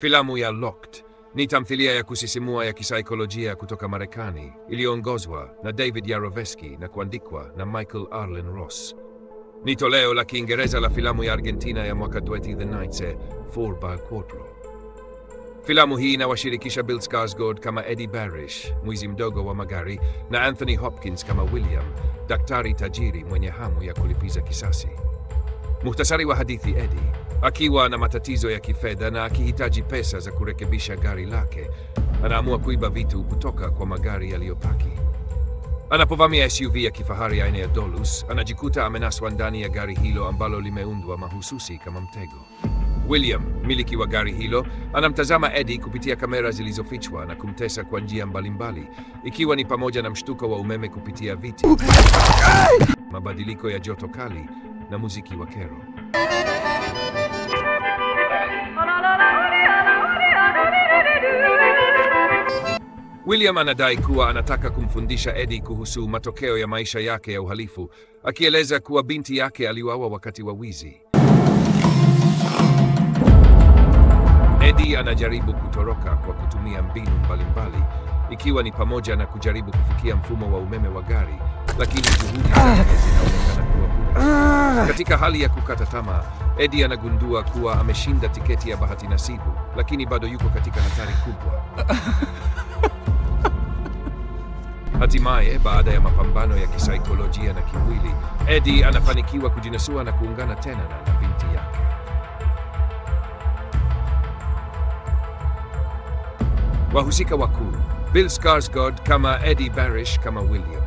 Filamu ya Locked ni tamthilia ya kusisimua ya kisaikolojia kutoka Marekani iliyoongozwa na David Yarovesky na kuandikwa na Michael Arlen Ross. Ni toleo la Kiingereza la filamu ya Argentina ya mwaka 2009 4 Bar Quattro. Filamu hii inawashirikisha Bill Skarsgård kama Eddie Barish, mwizi mdogo wa magari, na Anthony Hopkins kama William, daktari tajiri mwenye hamu ya kulipiza kisasi. Muhtasari wa hadithi: Eddie akiwa na matatizo ya kifedha na akihitaji pesa za kurekebisha gari lake, anaamua kuiba vitu kutoka kwa magari yaliyopaki. Anapovamia SUV ya kifahari aina ya Dolus, anajikuta amenaswa ndani ya gari hilo ambalo limeundwa mahususi kama mtego. William, mmiliki wa gari hilo, anamtazama Eddie kupitia kamera zilizofichwa na kumtesa kwa njia mbalimbali, ikiwa ni pamoja na mshtuko wa umeme kupitia viti, mabadiliko ya joto kali na muziki wa kero. William anadai kuwa anataka kumfundisha Eddie kuhusu matokeo ya maisha yake ya uhalifu, akieleza kuwa binti yake aliuawa wakati wa wizi. Eddie anajaribu kutoroka kwa kutumia mbinu mbalimbali, ikiwa ni pamoja na kujaribu kufikia mfumo wa umeme wa gari, lakini juhudi zake zinaonekana kuwa bure. Katika hali ya kukata tamaa, Eddie anagundua kuwa ameshinda tiketi ya bahati nasibu, lakini bado yuko katika hatari kubwa. Hatimaye, baada ya mapambano ya kisaikolojia na kimwili, Eddie anafanikiwa kujinasua na kuungana tena na binti yake. Wahusika wakuu: Bill Skarsgård kama Eddie Barish kama William,